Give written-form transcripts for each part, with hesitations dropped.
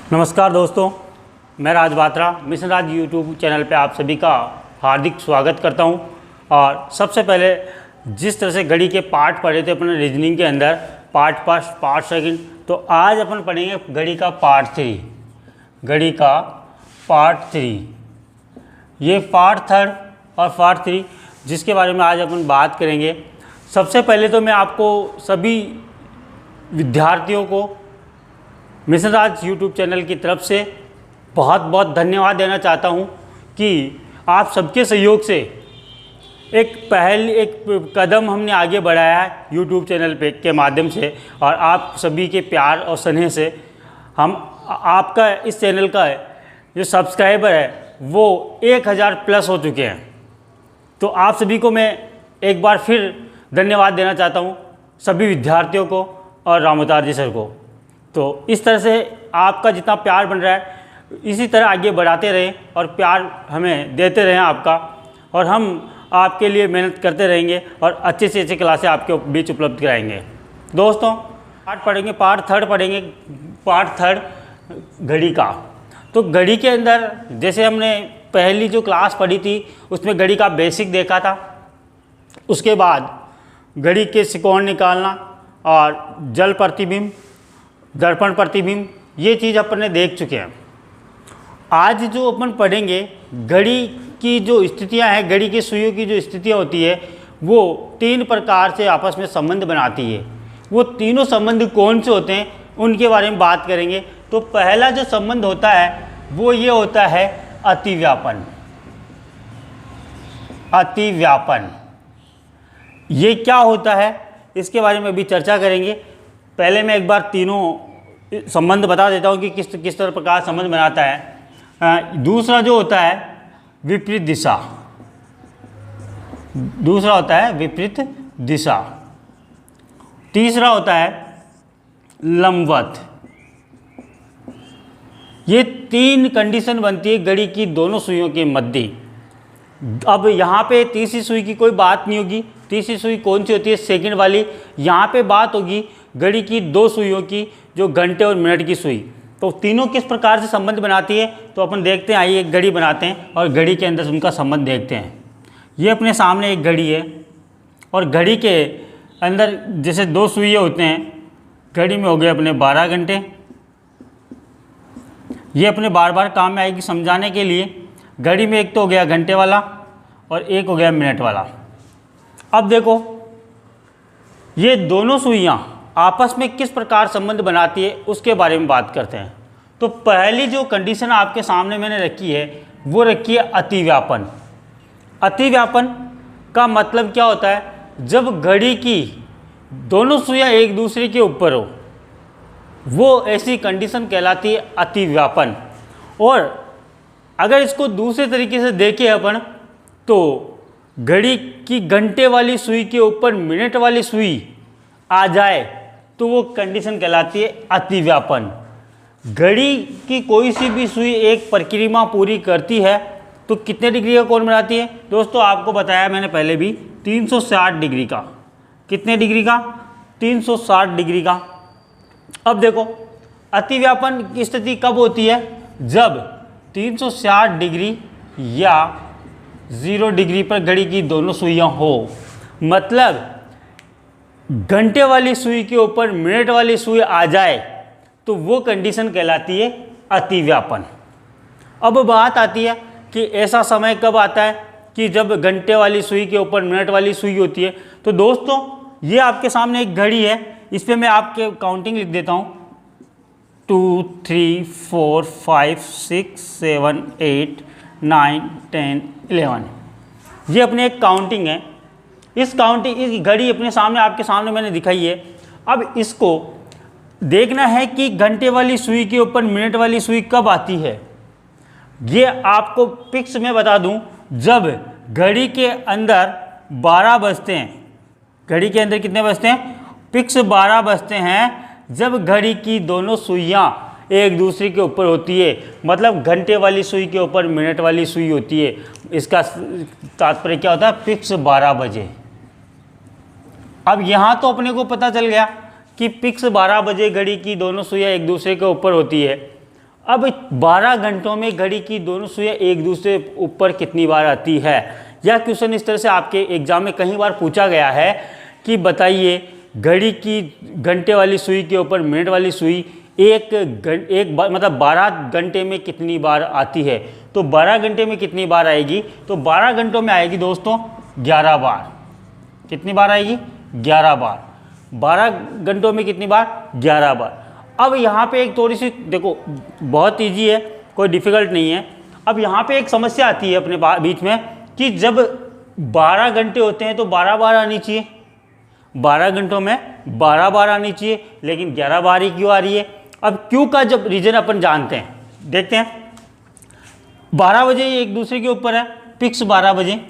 नमस्कार दोस्तों, मैं राज बात्रा मिशन राज यूट्यूब चैनल पे आप सभी का हार्दिक स्वागत करता हूं। और सबसे पहले जिस तरह से घड़ी के पार्ट पढ़े थे अपने रीजनिंग के अंदर, पार्ट फर्स्ट, पार्ट सेकंड, तो आज अपन पढ़ेंगे घड़ी का पार्ट थ्री। घड़ी का पार्ट थ्री, ये पार्ट थर्ड और पार्ट थ्री जिसके बारे में आज अपन बात करेंगे। सबसे पहले तो मैं आपको सभी विद्यार्थियों को मिशन राज यूट्यूब चैनल की तरफ से बहुत बहुत धन्यवाद देना चाहता हूं कि आप सबके सहयोग से एक कदम हमने आगे बढ़ाया है यूट्यूब चैनल पे के माध्यम से, और आप सभी के प्यार और स्नेह से हम आपका इस चैनल का जो सब्सक्राइबर है वो 1000 प्लस हो चुके हैं। तो आप सभी को मैं एक बार फिर धन्यवाद देना चाहता हूं, सभी विद्यार्थियों को और रामोतार जी सर को। तो इस तरह से आपका जितना प्यार बन रहा है इसी तरह आगे बढ़ाते रहें और प्यार हमें देते रहें आपका, और हम आपके लिए मेहनत करते रहेंगे और अच्छे से अच्छे क्लासें आपके बीच उपलब्ध कराएंगे। दोस्तों, पार्ट पढ़ेंगे, पार्ट थर्ड पढ़ेंगे, पार्ट थर्ड घड़ी का। तो घड़ी के अंदर जैसे हमने पहली जो क्लास पढ़ी थी उसमें घड़ी का बेसिक देखा था, उसके बाद घड़ी के सिकोण निकालना और जल प्रतिबिंब, दर्पण प्रतिबिंब, ये चीज़ अपन ने देख चुके हैं। आज जो अपन पढ़ेंगे, घड़ी की जो स्थितियां हैं, घड़ी की सुइयों की जो स्थितियां होती है वो 3 प्रकार से आपस में संबंध बनाती है। वो तीनों संबंध कौन से होते हैं उनके बारे में बात करेंगे। तो पहला जो संबंध होता है वो ये होता है अतिव्यापन। अतिव्यापन ये क्या होता है इसके बारे में भी चर्चा करेंगे। पहले मैं एक बार तीनों संबंध बता देता हूँ कि किस तरह प्रकार संबंध बनाता है। दूसरा जो होता है विपरीत दिशा, दूसरा होता है विपरीत दिशा। तीसरा होता है लंबवत। ये 3 कंडीशन बनती है घड़ी की दोनों सुइयों के मध्य। अब यहाँ पे तीसरी सुई की कोई बात नहीं होगी। तीसरी सुई कौन सी होती है? सेकंड वाली। यहाँ पे बात होगी घड़ी की 2 सुइयों की, जो घंटे और मिनट की सुई। तो तीनों किस प्रकार से संबंध बनाती है तो अपन देखते हैं। आइए एक घड़ी बनाते हैं और घड़ी के अंदर उनका संबंध देखते हैं। ये अपने सामने एक घड़ी है और घड़ी के अंदर जैसे 2 सुइयाँ होते हैं, घड़ी में हो गए अपने 12 घंटे। ये अपने बार बार काम में आएगी समझाने के लिए। घड़ी में एक तो हो गया घंटे वाला और एक हो गया मिनट वाला। अब देखो ये दोनों सुइयाँ आपस में किस प्रकार संबंध बनाती है उसके बारे में बात करते हैं। तो पहली जो कंडीशन आपके सामने मैंने रखी है वो रखी है अतिव्यापन। अतिव्यापन का मतलब क्या होता है? जब घड़ी की दोनों सुइयाँ एक दूसरे के ऊपर हो, वो ऐसी कंडीशन कहलाती है अतिव्यापन। और अगर इसको दूसरे तरीके से देखें अपन, तो घड़ी की घंटे वाली सुई के ऊपर मिनट वाली सुई आ जाए तो वो कंडीशन कहलाती है अतिव्यापन। घड़ी की कोई सी भी सुई एक परिक्रमा पूरी करती है तो कितने डिग्री का कोण बनाती है? दोस्तों आपको बताया मैंने पहले भी, 360 डिग्री का। कितने डिग्री का? 360 डिग्री का। अब देखो अतिव्यापन की स्थिति कब होती है? जब 360 डिग्री या 0 डिग्री पर घड़ी की दोनों सुइयां हो। मतलब घंटे वाली सुई के ऊपर मिनट वाली सुई आ जाए तो वो कंडीशन कहलाती है अतिव्यापन। अब बात आती है कि ऐसा समय कब आता है कि जब घंटे वाली सुई के ऊपर मिनट वाली सुई होती है। तो दोस्तों ये आपके सामने एक घड़ी है, इस पर मैं आपके काउंटिंग लिख देता हूँ। 2 3 4 5 6 7 8 9 10 11। ये अपने एक काउंटिंग है। इस घड़ी अपने सामने आपके सामने मैंने दिखाई है। अब इसको देखना है कि घंटे वाली सुई के ऊपर मिनट वाली सुई कब आती है। ये आपको फिक्स में बता दूं, जब घड़ी के अंदर 12 बजते हैं। घड़ी के अंदर कितने बजते हैं? फिक्स 12 बजते हैं, जब घड़ी की दोनों सुइयां एक दूसरे के ऊपर होती है। मतलब घंटे वाली सुई के ऊपर मिनट वाली सुई होती है। इसका तात्पर्य क्या होता है? फिक्स 12 बजे। अब यहाँ तो अपने को पता चल गया कि फिक्स 12 बजे घड़ी की दोनों सुइयां एक दूसरे के ऊपर होती है। अब 12 घंटों में घड़ी की दोनों सुइयां एक दूसरे ऊपर कितनी बार आती है। यह क्वेश्चन इस तरह से आपके एग्जाम में कई बार पूछा गया है कि बताइए घड़ी की घंटे वाली सुई के ऊपर मिनट वाली सुई एक बार मतलब 12 घंटे में कितनी बार आती है। तो 12 घंटे में कितनी बार आएगी, तो 12 घंटों में आएगी दोस्तों 11 बार। कितनी बार आएगी, 11 बार। 12 घंटों में कितनी बार, 11 बार। अब यहाँ पे एक थोड़ी सी देखो, बहुत इजी है, कोई डिफ़िकल्ट नहीं है। अब यहाँ पे एक समस्या आती है अपने बीच में कि जब 12 घंटे होते हैं तो 12 बार आनी चाहिए, 12 घंटों में 12 बार आनी चाहिए, लेकिन 11 बार ही क्यों आ रही है। अब क्यों का जब रीजन अपन जानते हैं, देखते हैं। 12 बजे एक दूसरे के ऊपर है, फिक्स 12 बजे।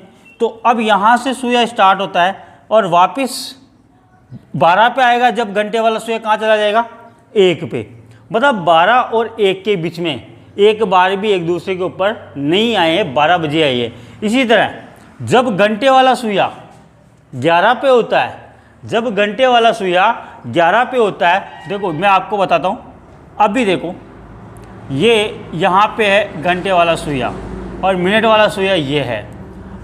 तो अब यहाँ से सुइया स्टार्ट होता है और वापस 12 पे आएगा जब घंटे वाला सुइया कहाँ चला जाएगा, 1 पे। मतलब 12 और 1 के बीच में एक बार भी एक दूसरे के ऊपर नहीं आए हैं, 12 बजे आई है। इसी तरह जब घंटे वाला सुइया 11 पे होता है, जब घंटे वाला सुइया 11 पे होता है, देखो मैं आपको बताता हूँ। अभी देखो ये यहाँ पे है घंटे वाला सुइया और मिनट वाला सुइया ये है।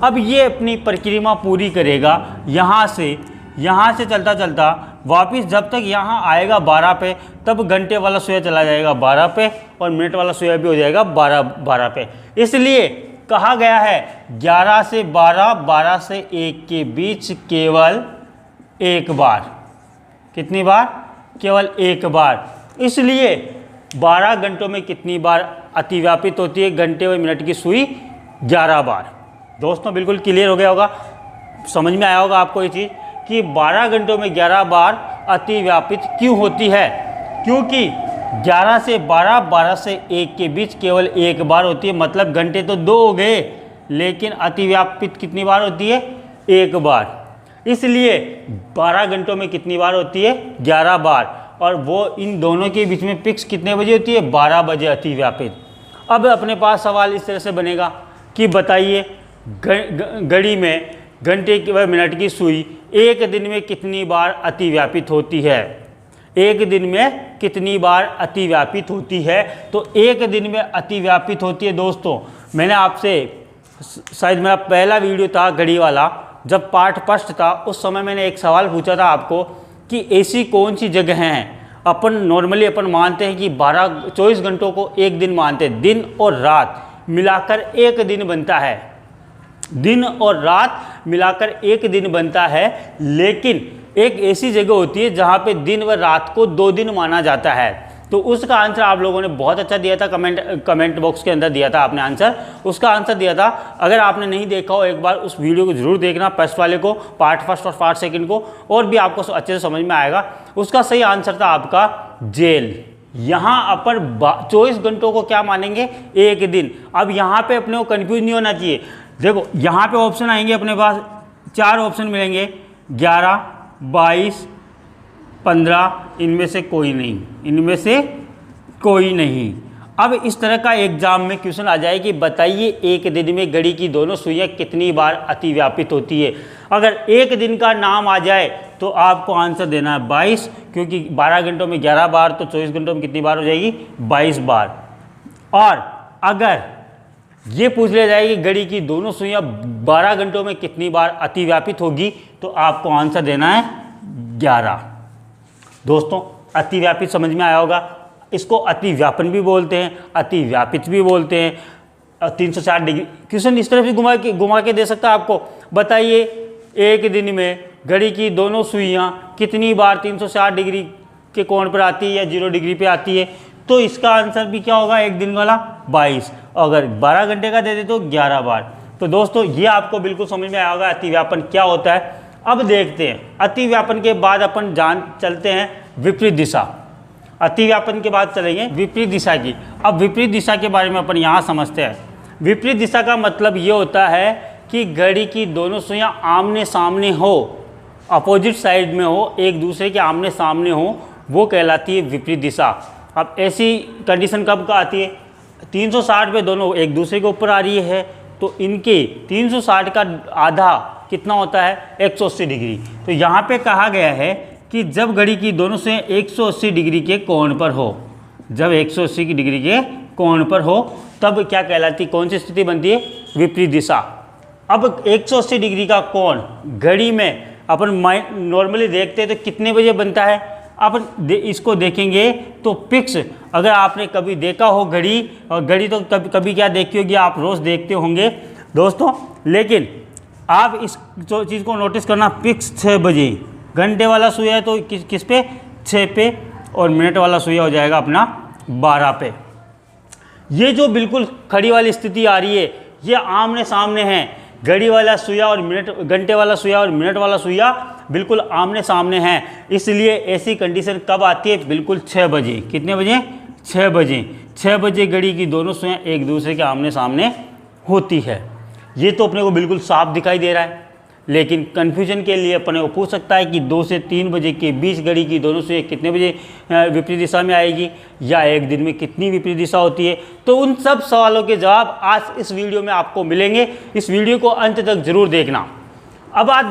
अब ये अपनी प्रक्रिया पूरी करेगा यहाँ से चलता चलता वापस जब तक यहाँ आएगा 12 पे, तब घंटे वाला सुइया चला जाएगा 12 पे और मिनट वाला सुइया भी हो जाएगा 12 पे। इसलिए कहा गया है 11 से 12, 12 से 1 के बीच केवल एक बार। कितनी बार, केवल एक बार। इसलिए 12 घंटों में कितनी बार अतिव्यापित होती है घंटे व मिनट की सुई, 11 बार। दोस्तों बिल्कुल क्लियर हो गया होगा, समझ में आया होगा आपको ये चीज़ कि 12 घंटों में 11 बार अतिव्यापित क्यों होती है। क्योंकि 11 से 12, 12 से 1 के बीच केवल एक बार होती है। मतलब घंटे तो 2 हो गए, लेकिन अतिव्यापित कितनी बार होती है, एक बार। इसलिए 12 घंटों में कितनी बार होती है, 11 बार। और वो इन दोनों के बीच में फिक्स कितने बजे होती है, 12 बजे अतिव्यापित। अब अपने पास सवाल इस तरह से बनेगा कि बताइए घड़ी में घंटे व मिनट की सुई एक दिन में कितनी बार अतिव्यापित होती है, एक दिन में कितनी बार अतिव्यापित होती है। तो एक दिन में अतिव्यापित होती है दोस्तों, मैंने आपसे शायद मेरा पहला वीडियो था घड़ी वाला, जब पार्ट फर्स्ट था, उस समय मैंने एक सवाल पूछा था आपको कि ऐसी कौन सी जगह हैं, अपन नॉर्मली अपन मानते हैं कि 24 घंटों को एक दिन मानते हैं, दिन और रात मिलाकर एक दिन बनता है, दिन और रात मिलाकर एक दिन बनता है। लेकिन एक ऐसी जगह होती है जहाँ पे दिन व रात को 2 दिन माना जाता है। तो उसका आंसर आप लोगों ने बहुत अच्छा दिया था, कमेंट बॉक्स के अंदर दिया था आपने आंसर, उसका आंसर दिया था। अगर आपने नहीं देखा हो, एक बार उस वीडियो को जरूर देखना, फर्स्ट वाले को, पार्ट फर्स्ट और पार्ट सेकंड को, और भी आपको अच्छे से समझ में आएगा। उसका सही आंसर था आपका जेल। यहाँ अपन 24 घंटों को क्या मानेंगे, एक दिन। अब यहाँ पे अपने को कन्फ्यूज नहीं होना चाहिए। देखो यहाँ पे ऑप्शन आएंगे, अपने पास 4 ऑप्शन मिलेंगे, 11, 22, 15, इनमें से कोई नहीं, इनमें से कोई नहीं। अब इस तरह का एग्जाम में क्वेश्चन आ जाए कि बताइए एक दिन में घड़ी की दोनों सुइयां कितनी बार अतिव्यापित होती है। अगर एक दिन का नाम आ जाए तो आपको आंसर देना है 22, क्योंकि 12 घंटों में 11 बार, तो 24 घंटों में कितनी बार हो जाएगी, 22 बार। और अगर ये पूछ लिया जाए कि घड़ी की दोनों सुइयां 12 घंटों में कितनी बार अतिव्यापित होगी, तो आपको आंसर देना है 11। दोस्तों अतिव्यापित समझ में आया होगा, इसको अतिव्यापन भी बोलते हैं, अतिव्यापित भी बोलते हैं। 360 डिग्री क्वेश्चन इस तरह से घुमा के दे सकता है आपको। बताइए एक दिन में घड़ी की दोनों सुइयां कितनी बार 360 डिग्री के कोण पर आती है या 0 डिग्री पे आती है, तो इसका आंसर भी क्या होगा, एक दिन वाला 22। अगर 12 घंटे का दे दे तो 11 बार। तो दोस्तों ये आपको बिल्कुल समझ में आया होगा अतिव्यापन क्या होता है। अब देखते हैं अतिव्यापन के बाद अपन चलते हैं विपरीत दिशा। अतिव्यापन के बाद चलेंगे विपरीत दिशा की। अब विपरीत दिशा के बारे में अपन यहाँ समझते हैं। विपरीत दिशा का मतलब ये होता है कि घड़ी की दोनों सुइयां आमने सामने हो, अपोजिट साइड में हो, एक दूसरे के आमने सामने हो, वो कहलाती है विपरीत दिशा। अब ऐसी कंडीशन कब का आती है, 360 पे दोनों एक दूसरे के ऊपर आ रही है, तो इनके 360 का आधा कितना होता है, 180 डिग्री। तो यहाँ पे कहा गया है कि जब घड़ी की दोनों से 180 डिग्री के कोण पर हो, जब 180 की डिग्री के कोण पर हो तब क्या कहलाती, कौन सी स्थिति बनती है, विपरीत दिशा। अब 180 डिग्री का कोण घड़ी में अपन नॉर्मली देखते हैं तो कितने बजे बनता है, अपन इसको देखेंगे तो फिक्स, अगर आपने कभी देखा हो घड़ी, और घड़ी तो कभी कभी क्या देखी होगी, आप रोज़ देखते होंगे दोस्तों, लेकिन आप इस चीज़ को नोटिस करना, फिक्स 6 बजे घंटे वाला सुइया है तो किस पे, 6 पे, और मिनट वाला सुइया हो जाएगा अपना 12 पे। ये जो बिल्कुल खड़ी वाली स्थिति आ रही है ये आमने सामने है, घड़ी वाला सुइया और मिनट, घंटे वाला सुइया और मिनट वाला सुइया बिल्कुल आमने सामने हैं। इसलिए ऐसी कंडीशन कब आती है, बिल्कुल 6 बजे। कितने बजे, 6 बजे। 6 बजे घड़ी की दोनों सुइयां एक दूसरे के आमने सामने होती है। ये तो अपने को बिल्कुल साफ दिखाई दे रहा है, लेकिन कन्फ्यूजन के लिए अपने को पूछ सकता है कि 2 से 3 बजे के बीच घड़ी की दोनों सुइयां कितने बजे विपरीत दिशा में आएगी, या एक दिन में कितनी विपरीत दिशा होती है। तो उन सब सवालों के जवाब आज इस वीडियो में आपको मिलेंगे। इस वीडियो को अंत तक जरूर देखना। अब आज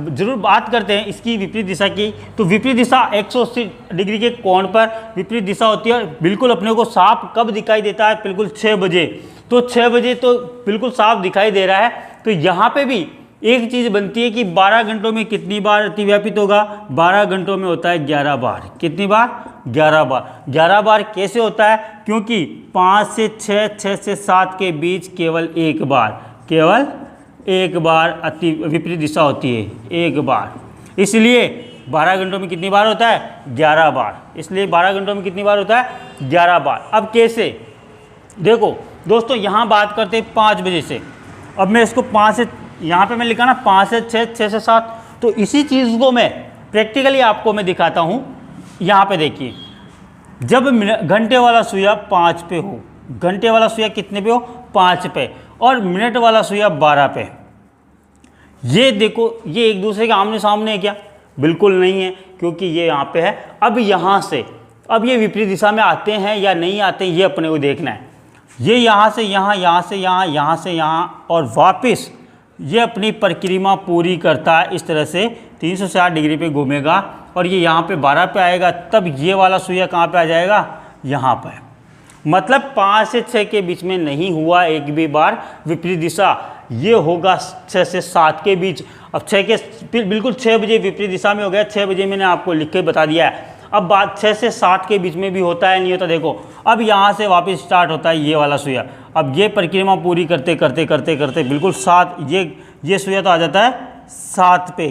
जरूर बात करते हैं इसकी विपरीत दिशा की। तो विपरीत दिशा 180 डिग्री के कोण पर विपरीत दिशा होती है। बिल्कुल अपने को साफ कब दिखाई देता है, बिल्कुल 6 बजे। तो 6 बजे तो बिल्कुल साफ दिखाई दे रहा है। तो यहाँ पे भी एक चीज़ बनती है कि 12 घंटों में कितनी बार अतिव्यापित होगा, 12 घंटों में होता है 11 बार। कितनी बार, 11 बार। 11 बार कैसे होता है, क्योंकि 5 से 6, 6 से 7 के बीच केवल एक बार, केवल एक बार विपरीत दिशा होती है, एक बार। इसलिए 12 घंटों में कितनी बार होता है, 11 बार। इसलिए 12 घंटों में कितनी बार होता है, 11 बार। अब कैसे, देखो दोस्तों, यहाँ बात करते हैं 5 बजे से। अब मैं इसको 5 से, यहाँ पे मैं लिखा ना 5 से 6, 6 से 7, तो इसी चीज़ को मैं प्रैक्टिकली आपको मैं दिखाता हूँ। यहाँ पे देखिए, जब घंटे वाला सुइया 5 पे हो, घंटे वाला सुइया कितने पे हो, 5 पे, और मिनट वाला सुइया 12 पे, ये देखो ये एक दूसरे के आमने सामने है क्या, बिल्कुल नहीं है, क्योंकि ये यहाँ पे है। अब यहाँ से, अब ये विपरीत दिशा में आते हैं या नहीं आते हैं, ये अपने को देखना है। ये यहाँ से यहाँ, यहाँ से यहाँ, यहाँ से यहाँ, और वापस ये अपनी परिक्रमा पूरी करता है इस तरह से 360 डिग्री पे घूमेगा, और ये यहाँ पे 12 पे आएगा। तब ये वाला सुइया कहाँ पे आ जाएगा, यहाँ पर। मतलब 5 से 6 के बीच में नहीं हुआ एक भी बार विपरीत दिशा, ये होगा 6 से 7 के बीच। अब 6 के बिल्कुल 6 बजे विपरीत दिशा में हो गया। 6 बजे मैंने आपको लिख के बता दिया है। अब बात 6 से 7 के बीच में भी होता है नहीं होता, देखो अब यहाँ से वापस स्टार्ट होता है ये वाला सुइया। अब ये परिक्रमा पूरी करते करते करते करते बिल्कुल 7, ये सुइया तो आ जाता है 7 पे।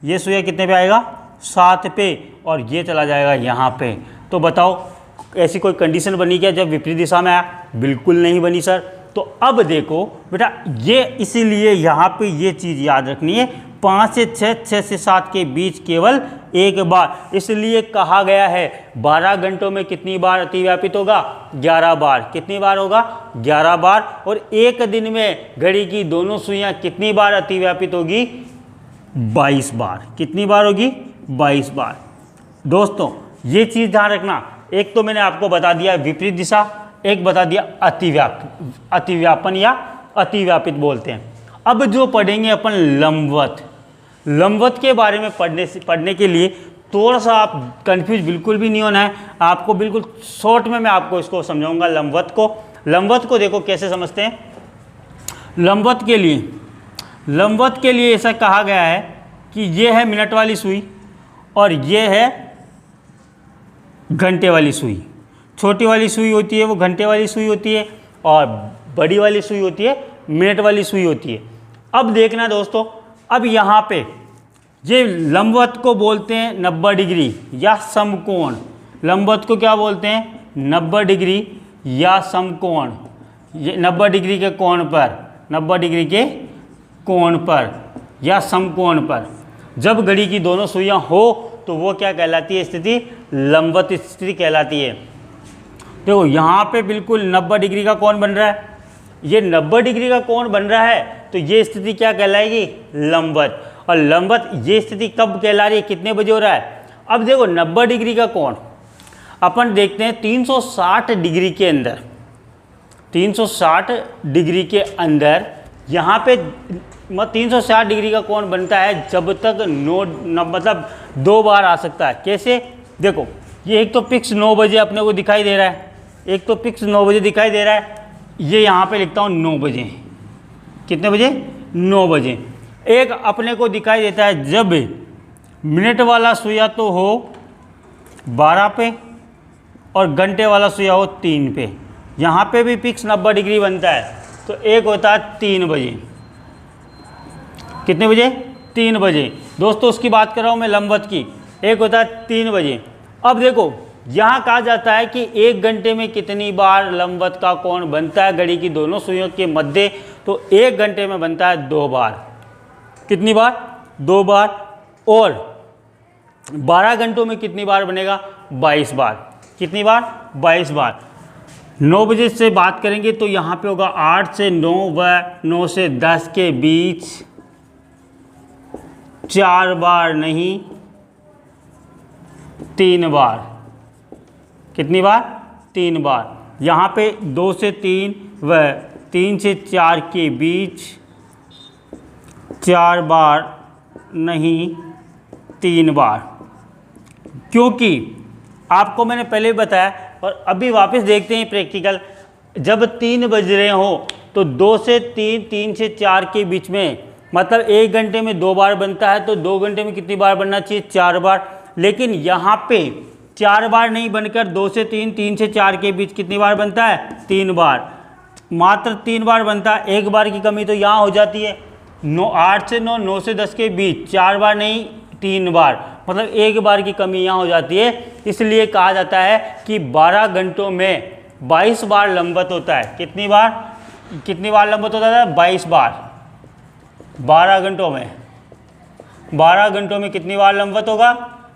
ये सुइया कितने पे आएगा, 7 पे, और ये चला जाएगा यहाँ पे। तो बताओ ऐसी कोई कंडीशन बनी क्या जब विपरीत दिशा में आया, बिल्कुल नहीं बनी सर। तो अब देखो बेटा, ये इसीलिए यहाँ पे ये चीज़ याद रखनी है, 5 से 6, 6 से 7 के बीच केवल एक बार। इसलिए कहा गया है 12 घंटों में कितनी बार अतिव्यापित होगा, 11 बार। कितनी बार होगा, 11 बार। और एक दिन में घड़ी की दोनों सुइयां कितनी बार अतिव्यापित होगी, 22 बार। कितनी बार होगी, 22 बार। दोस्तों ये चीज़ ध्यान रखना, एक तो मैंने आपको बता दिया विपरीत दिशा, एक बता दिया अतिव्यापन या अतिव्यापित बोलते हैं। अब जो पढ़ेंगे अपन लंबवत, लंबवत के बारे में पढ़ने के लिए थोड़ा सा आप कंफ्यूज बिल्कुल भी नहीं होना है आपको, बिल्कुल शॉर्ट में मैं आपको इसको समझाऊंगा लंबवत को। लंबवत को देखो कैसे समझते हैं। लंबवत के लिए ऐसा कहा गया है कि ये है मिनट वाली सुई और ये है घंटे वाली सुई। छोटी वाली सुई होती है वो घंटे वाली सुई होती है, और बड़ी वाली सुई होती है मिनट वाली सुई होती है। अब देखना दोस्तों, अब यहाँ पे ये लंबवत को बोलते हैं 90 डिग्री या समकोण। लंबवत को क्या बोलते हैं, 90 डिग्री या समकोण। ये 90 डिग्री के कोण पर, 90 डिग्री के कोण पर या समकोण पर जब घड़ी की दोनों सुइयां हो तो वो क्या कहलाती है, स्थिति लंबवत स्थिति कहलाती है। देखो यहाँ पे बिल्कुल 90 डिग्री का कोण बन रहा है, ये 90 डिग्री का कोण बन रहा है, तो ये स्थिति क्या कहलाएगी, लंबवत। और लंबवत ये स्थिति कब कहला रही है, कितने बजे हो रहा है। अब देखो 90 डिग्री का कोण अपन देखते हैं 360 डिग्री के अंदर, 360 डिग्री के अंदर यहाँ पे 360 डिग्री का कोण बनता है जब तक मतलब 2 बार आ सकता है। कैसे, देखो ये एक तो फिक्स 9 बजे अपने को दिखाई दे रहा है, एक तो फिक्स 9 बजे दिखाई दे रहा है, ये यहाँ पे लिखता हूँ 9 बजे। कितने बजे? 9 बजे। एक अपने को दिखाई देता है जब मिनट वाला सुइया तो हो 12 पे और घंटे वाला सुइया हो 3 पे। यहाँ पे भी फिक्स 90 डिग्री बनता है, तो एक होता है 3 बजे। कितने बजे? 3 बजे। दोस्तों उसकी बात कर रहा हूँ मैं लंबवत की, एक होता है 3 बजे। अब देखो यहाँ कहा जाता है कि 1 घंटे में कितनी बार लंबवत का कोण बनता है घड़ी की दोनों सुइयों के मध्य, तो 1 घंटे में बनता है 2 बार। कितनी बार? 2 बार। और 12 घंटों में कितनी बार बनेगा? 22 बार। कितनी बार? 22 बार। 9 बजे से बात करेंगे तो यहाँ पे होगा 8 से 9 व 9 से 10 के बीच 4 बार नहीं 3 बार। कितनी बार? 3 बार। यहाँ पे 2 से 3 व 3 से 4 के बीच 4 बार नहीं 3 बार। क्योंकि आपको मैंने पहले बताया और अभी वापस देखते हैं प्रैक्टिकल, जब 3 बज रहे हो तो 2 से 3, 3 से 4 के बीच में, मतलब 1 घंटे में 2 बार बनता है, तो 2 घंटे में कितनी बार बनना चाहिए? 4 बार। लेकिन यहाँ पे 4 बार नहीं बनकर 2 से 3, 3 से 4 के बीच कितनी बार बनता है? 3 बार। मात्र 3 बार बनता है। 1 बार की कमी तो यहाँ हो जाती है। 8 से 9, 9 से 10 के बीच 4 बार नहीं 3 बार, मतलब 1 बार की कमी यहाँ हो जाती है। इसलिए कहा जाता है कि 12 घंटों में 22 बार लंबवत होता है। कितनी बार? कितनी बार लंबवत होता है? 22 बार। 12 घंटों में, 12 घंटों में कितनी बार लंबवत होगा?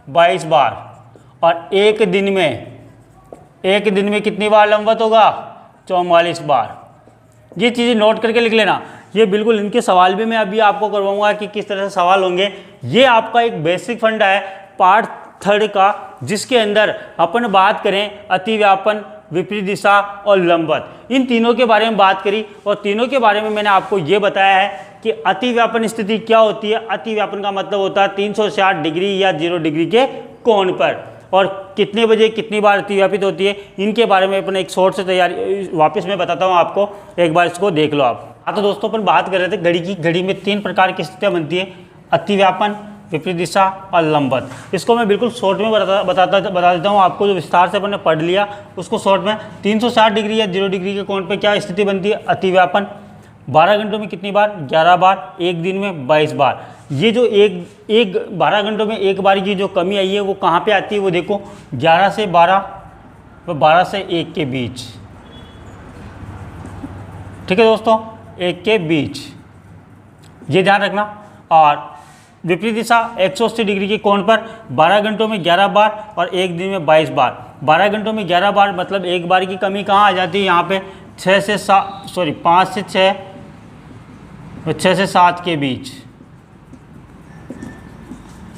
22 बार। और एक दिन में कितनी बार लंबवत होगा? 44 बार। ये चीज़ें नोट करके लिख लेना। ये बिल्कुल इनके सवाल भी मैं अभी आपको करवाऊंगा कि किस तरह से सवाल होंगे। ये आपका एक बेसिक फंडा है पार्ट 3 का, जिसके अंदर अपन बात करें अतिव्यापन, विपरीत दिशा और लंबवत। इन तीनों के बारे में बात करी और तीनों के बारे में मैंने आपको ये बताया है कि अतिव्यापन स्थिति क्या होती है। अतिव्यापन का मतलब होता है 360 डिग्री या 0 डिग्री के कोण पर, और कितने बजे कितनी बार अतिव्यापित होती है, इनके बारे में अपन एक शॉर्ट से तैयारी वापस मैं बताता हूँ आपको, एक बार इसको देख लो आप। तो दोस्तों अपन बात कर रहे थे घड़ी की। घड़ी में 3 प्रकार की स्थितियाँ बनती है, अतिव्यापन, विपरीत दिशा और लंबवत। इसको मैं बिल्कुल शॉर्ट में बता देता हूँ आपको, जो विस्तार से अपन ने पढ़ लिया उसको शॉर्ट में। 360 डिग्री या 0 डिग्री के कोण पे क्या स्थिति बनती है? अतिव्यापन। 12 घंटों में कितनी बार? 11 बार। एक दिन में 22 बार। ये जो एक 12 घंटों में एक बार की जो कमी आई है वो कहाँ पे आती है? वो देखो 11 से 12 व 12 से 1 के बीच। ठीक है दोस्तों, 1 के बीच, ये ध्यान रखना। और विपरीत दिशा 180 डिग्री के कोण पर 12 घंटों में 11 बार और एक दिन में 22 बार। 12 घंटों में 11 बार मतलब एक बार की कमी कहाँ आ जाती है? यहाँ पे 5 से 6 और 6 से 7 के बीच।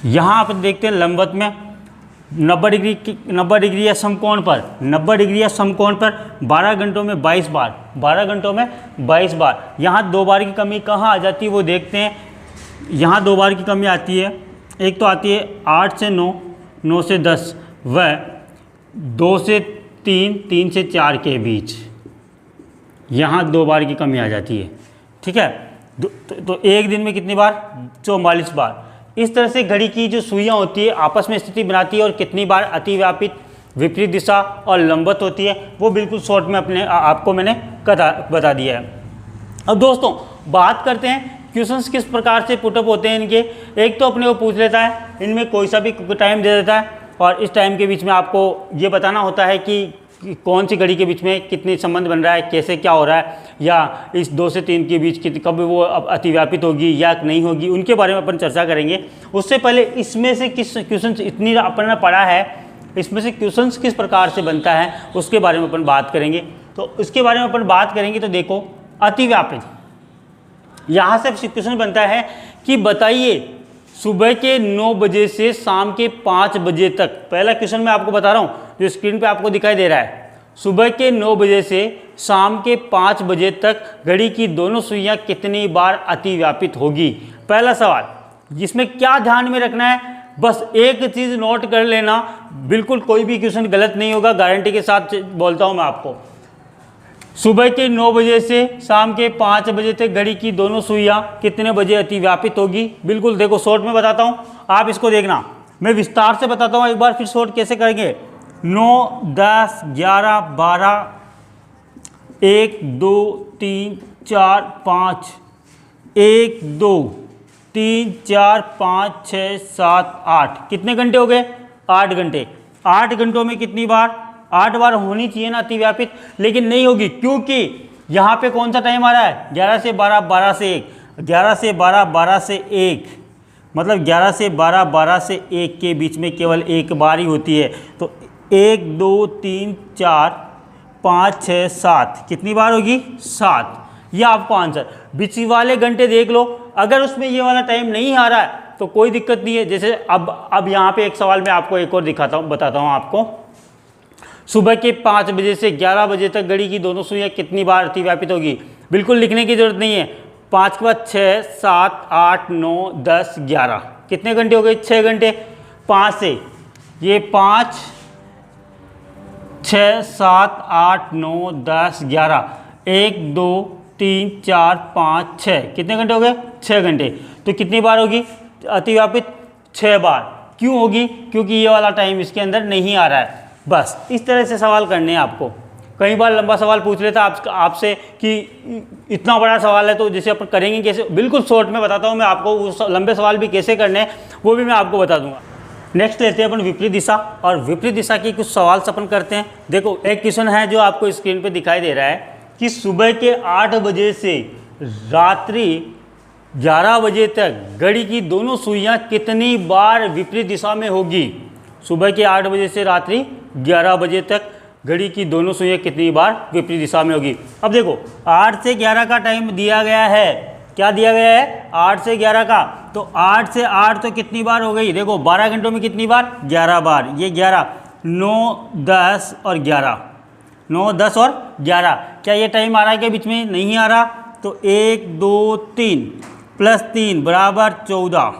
यहाँ आप देखते हैं लंबवत में 90 डिग्री या समकोण पर, 90 डिग्री या समकोण पर 12 घंटों में 22 बार। 12 घंटों में 22 बार। यहाँ 2 बार की कमी कहाँ आ जाती है वो देखते हैं। यहाँ 2 बार की कमी आती है। एक तो आती है 8 से 9, 9 से 10 व 2 से 3, 3 से 4 के बीच। यहाँ 2 बार की कमी आ जाती है। ठीक है, तो एक दिन में कितनी बार? 44 बार। इस तरह से घड़ी की जो सुइयाँ होती है आपस में स्थिति बनाती है और कितनी बार अतिव्यापित, विपरीत दिशा और लंबवत होती है वो बिल्कुल शॉर्ट में आपको मैंने बता दिया है। अब दोस्तों बात करते हैं क्वेश्चंस किस प्रकार से पुटअप होते हैं इनके। एक तो अपने को पूछ लेता है, इनमें कोई सा भी टाइम दे देता है और इस टाइम के बीच में आपको ये बताना होता है कि कौन सी घड़ी के बीच में कितने संबंध बन रहा है, कैसे क्या हो रहा है, या इस 2 से 3 के बीच कब वो अतिव्यापित होगी या नहीं होगी, उनके बारे में अपन चर्चा करेंगे। उससे पहले इसमें से किस क्वेश्चन इतनी अपन ने पढ़ा है, इसमें से क्वेश्चन किस प्रकार से बनता है उसके बारे में अपन बात करेंगे। तो उसके बारे में अपन बात करेंगे तो देखो अतिव्यापित, यहाँ से क्वेश्चन बनता है कि बताइए सुबह के 9 बजे से शाम के 5 बजे तक। पहला क्वेश्चन मैं आपको बता रहा हूँ जो स्क्रीन पे आपको दिखाई दे रहा है। सुबह के 9 बजे से शाम के 5 बजे तक घड़ी की दोनों सुइयाँ कितनी बार अतिव्यापित होगी? पहला सवाल, जिसमें क्या ध्यान में रखना है? बस एक चीज़ नोट कर लेना, बिल्कुल कोई भी क्वेश्चन गलत नहीं होगा, गारंटी के साथ बोलता हूँ मैं आपको। सुबह के 9 बजे से शाम के 5 बजे तक घड़ी की दोनों सुइयाँ कितने बजे अतिव्यापित होगी? बिल्कुल देखो शॉर्ट में बताता हूँ, आप इसको देखना, मैं विस्तार से बताता हूँ एक बार, फिर शॉर्ट कैसे करेंगे। 9, 10, 11, 12, 1, 2, 3, 4, 5, 1, 2, 3, 4, 5, 6, 7, 8, कितने घंटे हो गए? 8 घंटे। 8 घंटों में कितनी बार? 8 बार होनी चाहिए ना अतिव्यापित, लेकिन नहीं होगी, क्योंकि यहाँ पे कौन सा टाइम आ रहा है? 11 से 12, 12 से 1, 11 से 12, 12 से 1, मतलब 11 से 12, 12 से 1 के बीच में केवल एक बार ही होती है। तो 1, 2, 3, 4, 5, 6, 7, कितनी बार होगी? 7। ये आपको आंसर। बीच वाले घंटे देख लो, अगर उसमें ये वाला टाइम नहीं आ रहा है तो कोई दिक्कत नहीं है। जैसे अब यहाँ पे एक सवाल मैं आपको एक और बताता हूँ आपको। सुबह के 5 बजे से 11 बजे तक घड़ी की दोनों सुइयाँ कितनी बार अतिव्यापित होगी? बिल्कुल लिखने की जरूरत नहीं है। 5 के बाद 6, 7, 8, 9, 10, 11, कितने घंटे हो गए? 6 घंटे। 5 से ये 5, 6, 7, 8, 9, 10, 11, 1, 2, 3, 4, 5, 6, कितने घंटे हो गए? 6 घंटे। तो कितनी बार होगी अतिव्यापित? 6 बार। क्यों होगी? क्योंकि ये वाला टाइम इसके अंदर नहीं आ रहा है। बस इस तरह से सवाल करने हैं आपको। कई बार लंबा सवाल पूछ लेता आपसे कि इतना बड़ा सवाल है तो जैसे अपन करेंगे कैसे? बिल्कुल शॉर्ट में बताता हूँ मैं आपको, उस लंबे सवाल भी कैसे करने हैं वो भी मैं आपको बता दूंगा। नेक्स्ट लेते हैं अपन विपरीत दिशा, और विपरीत दिशा की कुछ सवाल अपन करते हैं। देखो एक क्वेश्चन है जो आपको स्क्रीन पे दिखाई दे रहा है कि सुबह के 8 बजे से रात्रि 11 बजे तक घड़ी की दोनों सुइयाँ कितनी बार विपरीत दिशा में होगी? सुबह के 8 बजे से रात्रि 11 बजे तक घड़ी की दोनों सुइयाँ कितनी बार विपरीत दिशा में होगी? अब देखो 8 से 11 का टाइम दिया गया है। क्या दिया गया है? 8 से 11 का। तो 8 से 8 तो कितनी बार हो गई? देखो 12 घंटों में कितनी बार? 11 बार। ये 11, 9, 10 और 11, 9, 10 और 11। क्या ये टाइम आ रहा है क्या बीच में? नहीं आ रहा। तो 1, 2, 3 प्लस 3 बराबर 14।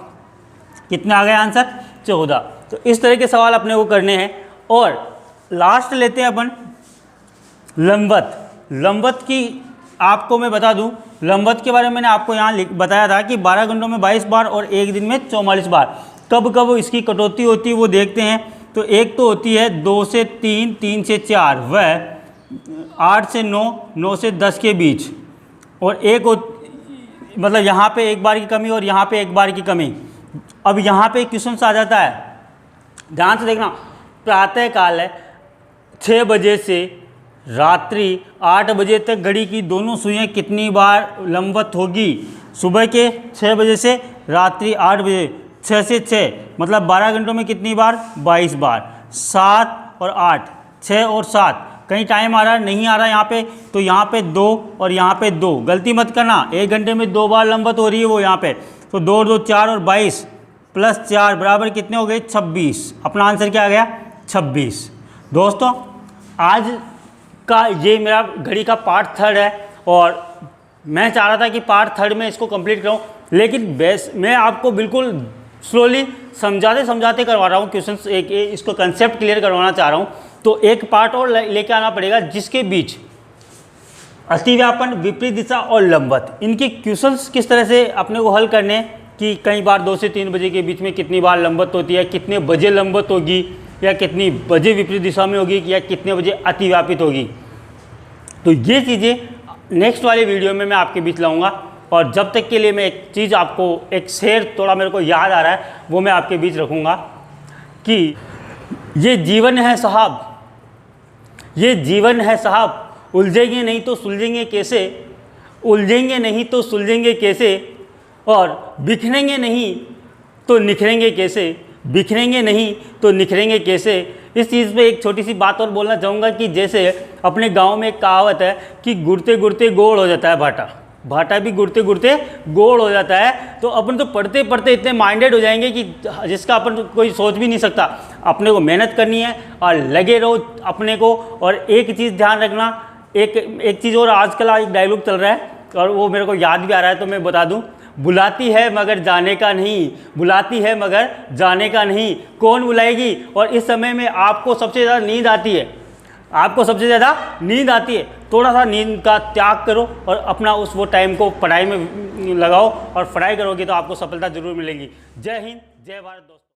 कितना आ गया आंसर? 14। तो इस तरह के सवाल अपने को करने हैं। और लास्ट लेते हैं अपन लंबवत। लंबवत की आपको मैं बता दूं, लंबवत के बारे में मैंने आपको यहाँ बताया था कि 12 घंटों में 22 बार और एक दिन में 44 बार। कब कब इसकी कटौती होती है वो देखते हैं। तो एक तो होती है 2 से 3, 3 से 4, वह 8 से 9, 9 से 10 के बीच, और एक मतलब यहाँ पे एक बार की कमी और यहाँ पे एक बार की कमी। अब यहाँ पे क्वेश्चन आ जाता है, ध्यान से देखना। प्रातः काल है 6 बजे से रात्रि 8 बजे तक घड़ी की दोनों सुइयाँ कितनी बार लंबवत होगी? सुबह के 6 बजे से रात्रि 8 बजे, 6 से 6 मतलब 12 घंटों में कितनी बार? 22 बार। 7 और 8, 6 और 7, कहीं टाइम आ रहा है? नहीं आ रहा यहाँ पे। तो यहाँ पे 2 और यहाँ पे 2, गलती मत करना, 1 घंटे में 2 बार लंबवत हो रही है वो यहाँ पे। तो 2 2 4 और 22 प्लस 4 बराबर कितने हो गए? 26। अपना आंसर क्या आ गया? 26। दोस्तों आज का ये मेरा घड़ी का पार्ट 3 है, और मैं चाह रहा था कि पार्ट 3 में इसको कंप्लीट करूं, लेकिन मैं आपको बिल्कुल स्लोली समझाते करवा रहा हूं क्वेश्चंस, एक इसको कंसेप्ट क्लियर करवाना चाह रहा हूं। तो एक पार्ट और लेके आना पड़ेगा जिसके बीच अतिव्यापन, विपरीत दिशा और लंबवत, इनके क्वेश्चंस किस तरह से अपने को हल करने, कि कई बार 2 से 3 बजे के बीच में कितनी बार लंबवत होती है, कितने बजे लंबवत होगी, या कितनी बजे विपरीत दिशा में होगी, या कितने बजे अतिव्यापित होगी। तो ये चीज़ें नेक्स्ट वाले वीडियो में मैं आपके बीच लाऊंगा। और जब तक के लिए मैं एक चीज़ आपको, एक शेर थोड़ा मेरे को याद आ रहा है वो मैं आपके बीच रखूँगा कि ये जीवन है साहब, ये जीवन है साहब, उलझेंगे नहीं तो सुलझेंगे कैसे, उलझेंगे नहीं तो सुलझेंगे कैसे, और बिखरेंगे नहीं तो निखरेंगे कैसे, बिखरेंगे नहीं तो निखरेंगे कैसे। इस चीज़ पे एक छोटी सी बात और बोलना चाहूँगा कि जैसे अपने गांव में एक कहावत है कि गुड़ते गुड़ते गोड़ हो जाता है भाटा, भाटा भी गुड़ते गुड़ते गोड़ हो जाता है। तो अपन तो पढ़ते पढ़ते इतने माइंडेड हो जाएंगे कि जिसका अपन कोई सोच भी नहीं सकता। अपने को मेहनत करनी है और लगे रहो अपने को। और एक चीज़ ध्यान रखना, एक चीज़ और, आजकल एक डायलॉग चल रहा है और वो मेरे को याद भी आ रहा है तो मैं बता दूँ। बुलाती है मगर जाने का नहीं, बुलाती है मगर जाने का नहीं। कौन बुलाएगी? और इस समय में आपको सबसे ज़्यादा नींद आती है, आपको सबसे ज़्यादा नींद आती है। थोड़ा सा नींद का त्याग करो और अपना वो टाइम को पढ़ाई में लगाओ, और पढ़ाई करोगे तो आपको सफलता जरूर मिलेगी। जय हिंद, जय भारत दोस्तों।